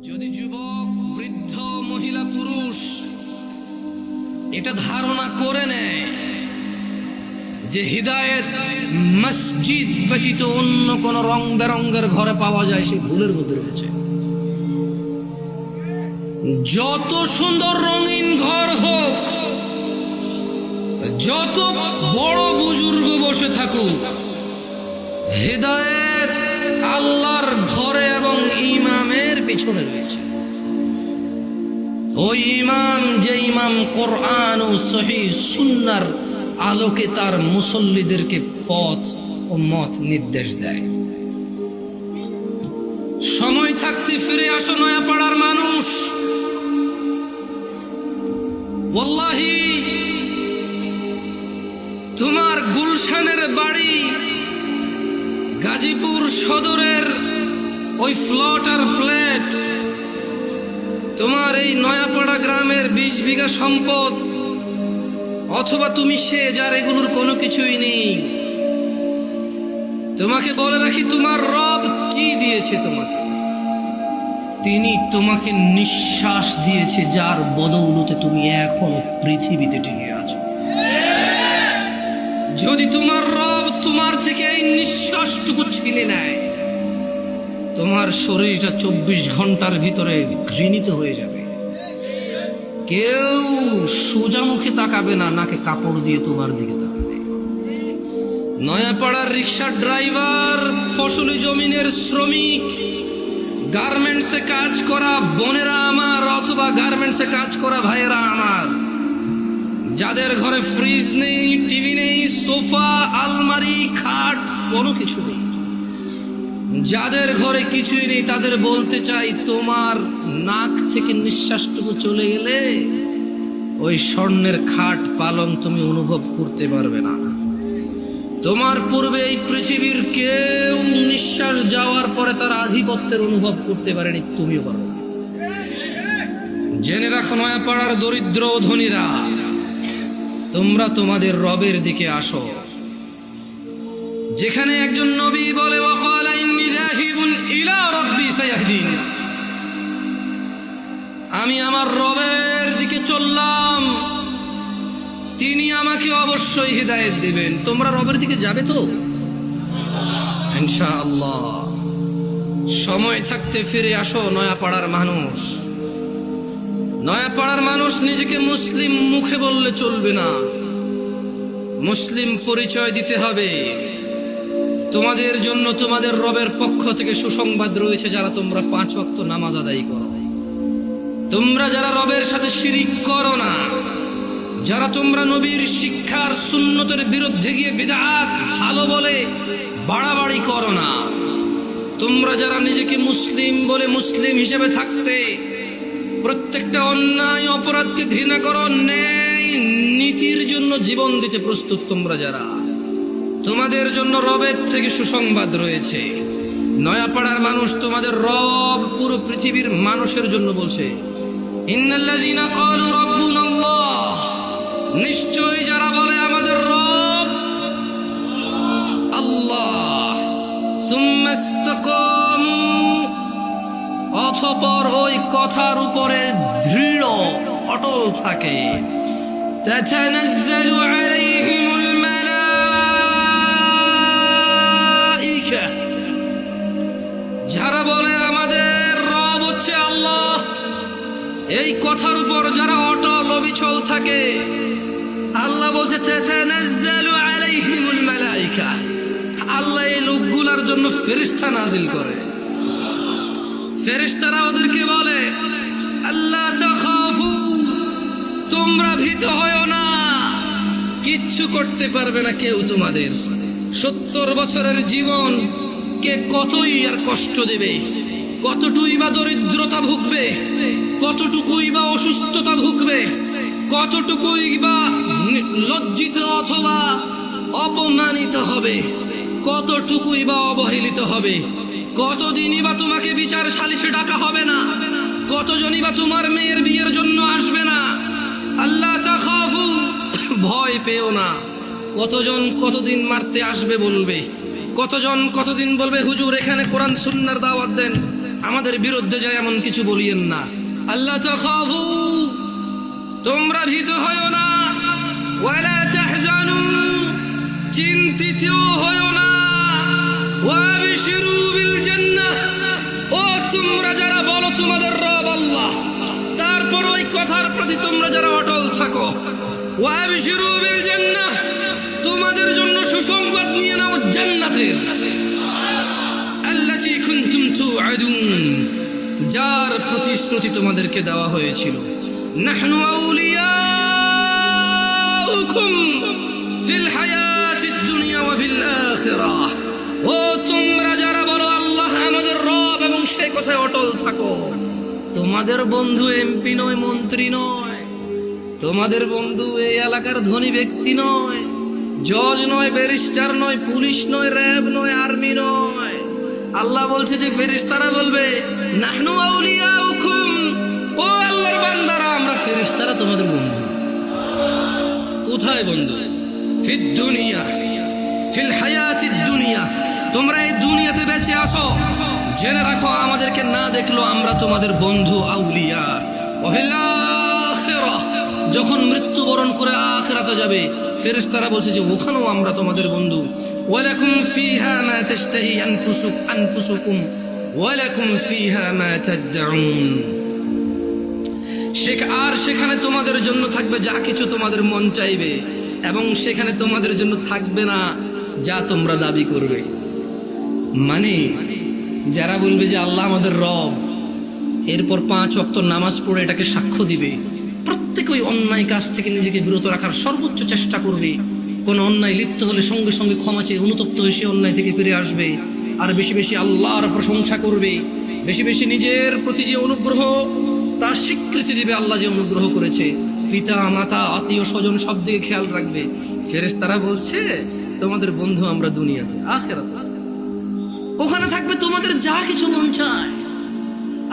যদি যুবক, বৃদ্ধ, মহিলা, পুরুষ এটা ধারণা করে নেয় যে হিদায়েত মসজিদ ব্যতীত অন্য কোন রং বেরঙ্গের ঘরে পাওয়া যায়, সে ভুলের মধ্যে রয়েছে। যত সুন্দর রঙিন ঘর হোক, যত বড় বুজুর্গ বসে থাকুক, হিদায়েত আল্লাহর ঘরে এবং ইমামের পিছনে রয়েছে। ওই ইমাম, যে ইমাম কোরআন ও সহিহ সুন্নাহর আলোকে তার মুসল্লিদেরকে পথ ও মত নির্দেশ দেয়। সময় থাকতে ফিরে আসো নয়াপাড়ার মানুষ। ওয়াল্লাহি তোমার গুলশানের বাড়ি গাজীপুর সদরের ওই ফ্ল্যাট আর ফ্ল্যাট, তোমার এই নয়াপাড়া গ্রামের 20 বিঘা সম্পদ, অথবা তুমি সে যার এগুলোর কোনো কিছুই নেই। তোমাকে বলে রাখি, তোমার রব কি দিয়েছে তোমাকে? তিনি তোমাকে নিঃশ্বাস দিয়েছে, যার বদৌলতে তুমি এখনো পৃথিবীতে টিকে আছো। যদি তোমার রব তোমার থেকে এই নিঃশ্বাসটুকু ছিনে নেয়, তোমার শরীরটা 24 ঘন্টার ভিতরে ঘৃণিত হয়ে যাবে। কেউ সোজা মুখে তাকাবে না, নাকে কাপড় দিয়ে তোমার দিকে তাকাবে। নয়াপাড়ার রিক্সার ড্রাইভার, ফসলি জমিনের শ্রমিক, গার্মেন্টসে কাজ করা বোনেরা আমার, অথবা গার্মেন্টসে কাজ করা ভাইয়েরা আমার, যাদের ঘরে ফ্রিজ নেই, টিভি নেই, সোফা, আলমারি, খাট, কোনো কিছু নেই, যাদের ঘরে কিছুই নেই, তাদের বলতে চাই, তোমার নাক থেকে নিঃশ্বাসটুকু চলে গেলে ওই স্বর্ণের খাট পালং তুমি অনুভব করতে পারবে না। তোমার পূর্বে এই পৃথিবীর কেউ নিঃশ্বাস যাওয়ার পরে তার আধিপত্যের অনুভব করতে পারেনি, তুমিও পারো। জেনে রাখো নয়াপাড়ার দরিদ্র ধনীরা, তোমরা তোমাদের রবের দিকে আসো। যেখানে একজন নবী বলে, ওয়াকালা ইন্নী যাহিবুন ইলা রাব্বি সায়াহদিন, আমি আমার রবের দিকে চললাম, তিনি আমাকে অবশ্যই হিদায়েত দিবেন। তোমরা রবের দিকে যাবে তো ইনশাআল্লাহ। সময় থাকতে ফিরে আসো নয়াপাড়ার মানুষ। নয়াপাড়ার মানুষ নিজেকে মুসলিম মুখে বললে চলবে না, মুসলিম পরিচয় দিতে হবে। তোমাদের জন্য তোমাদের রবের পক্ষ থেকে সুসংবাদ রয়েছে, যারা তোমরা 5 ওয়াক্ত নামাজ আদায় করো, তোমরা যারা রবের সাথে শিরিক করো না, যারা তোমরা নবীর শিক্ষার সুন্নতের বিরুদ্ধে গিয়ে বিদআত ভালো বলে বাড়াবাড়ি করো না, তোমরা যারা নিজেকে মুসলিম বলে মুসলিম হিসেবে থাকতে প্রত্যেকটা অন্যায় অপরাধকে ঘৃণা করো, ন্যায় নীতির জন্য জীবন দিতে প্রস্তুত, তোমরা যারা, তোমাদের জন্য রবের থেকে সুসংবাদ রয়েছে। নয়াপাড়ার মানুষ, তোমাদের রব পুরো পৃথিবীর মানুষের জন্য বলছে, ইন্নাল্লাযীনা ক্বালু রাব্বুনাল্লাহ, নিশ্চয়ই যারা বলে আমাদের রব আল্লাহ, সুম্মা ইসতাকামু, অতঃপর ওই কথার উপরে দৃঢ় অটল থাকে, তাতানাজ্জালু আলাইহিমুল মালাইকা, যারা বলে আমাদের রব হচ্ছে আল্লাহ, এই কথার উপর যারা অটল অবিচল থাকে, আল্লাহ বলছে তাতানাজ্জালু আলাইহিমুল মালাইকা, আল্লাহ এই লোকগুলোর জন্য ফেরেশতা নাজিল করে। ফেরেশতারা ওদেরকে বলে, আল্লাহ তাখাফু, তোমরা ভীত হয়ো না, কিচ্ছু করতে পারবে না কেউ তোমাদের। 70 বছরের জীবন কে কতই আর কষ্ট দেবে, কতটুকুই বা দরিদ্রতা ভুগবে, কতটুকুই বা অসুস্থতা ভুগবে, কতটুকুই বা লজ্জিত অথবা অপমানিত হবে, কতটুকুই বা অবহেলিত হবে, কতদিনই বা তোমাকে বিচার সালিশে ডাকা হবে না, কতজনই বা তোমার মেয়ের বিয়ের জন্য আসবে না। আল্লাহ তাখাফু, ভয় পেও না। কতজন কতদিন মারতে আসবে বলবে, কতজন কতদিন বলবে হুজুর এখানে কোরআন সুন্নাহর দাওয়াত দেন, আমাদের বিরুদ্ধে যায় এমন কিছু বলিয়েন না। আল্লাহ তাখাফু, তোমরা ভীত হয়ো না, ওয়ালা তাহজানু, চিন্তিত হয়ো না, ওয়াবশিরু বিল জান্নাহ, ও তোমরা যারা বলো তোমাদের রব আল্লাহ, তারপর ওই কথার প্রতি তোমরা যারা অটল থাকো, ওয়াবশিরু বিল জান্নাহ, তোমাদের জন্য সুসংবাদ নিয়ে নাও জান্নাতের, আল্লাতী কুনতুম তুআদুন, যার প্রতিশ্রুতি তোমাদেরকে দেওয়া হয়েছিল। নাহনু আউলিয়াউকুম ফিল হায়াতিদ দুনিয়া ওয়া ফিল আখিরাহ, ও তোমরা যারা বলো আল্লাহ আমাদের রব এবং সেই কথায় অটল থাকো, তোমাদের বন্ধু এমপি নয়, মন্ত্রী নয়, তোমাদের বন্ধু এই এলাকার ধনী ব্যক্তি নয়, জজ নয়, ব্যারিস্টার নয়, পুলিশ নয়, র্যাব নয়, আর্মি নয়। আল্লাহ বলছে যে ফেরেশতারা বলবে নাহনু আউলিয়াউকুম, ও আল্লাহর বান্দারা আমরা ফেরেশতারা তোমাদের বন্ধু। কোথায় বন্ধু? ফিদ দুনিয়া, ফিল হায়াতিদ দুনিয়া, তোমরা এই দুনিয়াতে বেঁচে আসো, জেনে রাখো আমাদেরকে না দেখলো আমরা তোমাদের বন্ধু আউলিয়া। ওয়াফিল আখিরাহ, যখন মৃত্যুবরণ করে আখিরাতে যাবে ফেরেশতারা বলছে যে ওখানেও আমরা তোমাদের বন্ধু। ওয়ালাকুম ফিহা মা তাশতাহি আনফুসুকুম ওয়ালাকুম ফিহা মা তাদউন, আর সেখানে তোমাদের জন্য থাকবে যা কিছু তোমাদের মন চাইবে, এবং সেখানে তোমাদের জন্য থাকবে না যা তোমরা দাবি করবে। মানে যারা বলবে যে আল্লাহ আমাদের রব, এরপর 5 ওয়াক্ত নামাজ পড়ে এটাকে সাক্ষ্য দিবে, প্রত্যেক ওই অন্যায় কাজ থেকে নিজেকে বিরত রাখার সর্বোচ্চ চেষ্টা করবে, কোন অন্যায় লিপ্ত হলে সঙ্গে সঙ্গে ক্ষমা চেয়ে অনুতপ্ত হয়ে সে অন্যায় থেকে ফিরে আসবে, আর বেশি বেশি আল্লাহর প্রশংসা করবে, বেশি বেশি নিজের প্রতি যে অনুগ্রহ তার স্বীকৃতি দিবে, আল্লাহ যে অনুগ্রহ করেছে, পিতা মাতা আত্মীয় স্বজন সব দিকে খেয়াল রাখবে। ফেরেশতারা বলছে তোমাদের বন্ধু আমরা দুনিয়াতে, আখিরাতে ওখানে থাকবে তোমাদের যা কিছু মন চায়,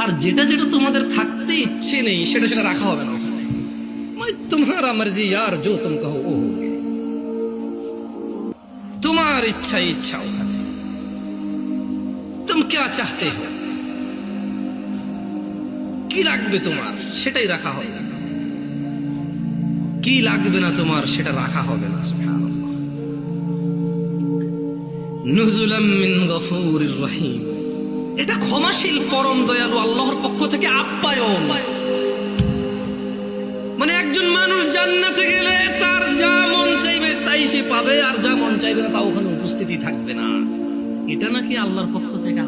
আর যেটা যেটা তোমাদের থাকতে ইচ্ছে নেই সেটা সেটা রাখা হবে না ওখানে। মানে তোমারা মর্জি यार, जो तुम कहो वो हो, তোমার ইচ্ছা ইচ্ছা ওখানে, तुम क्या चाहते हो, কি লাগবে তোমার সেটাই রাখা হবে, কি লাগবে না তোমার সেটা রাখা হবে না। সুবহানাল্লাহ। নুজুলাম মিন গফুরির রহিম, এটা ক্ষমাশীল পরম দয়ালু আল্লাহর পক্ষ থেকে আপ্যায়ন। মানে একজন মানুষ জান্নাতে গেলে তার যা মন চাইবে তাই সে পাবে, আর যা মন চাইবে না তা ওখানে উপস্থিতি থাকবে না, এটা নাকি আল্লাহর পক্ষ থেকে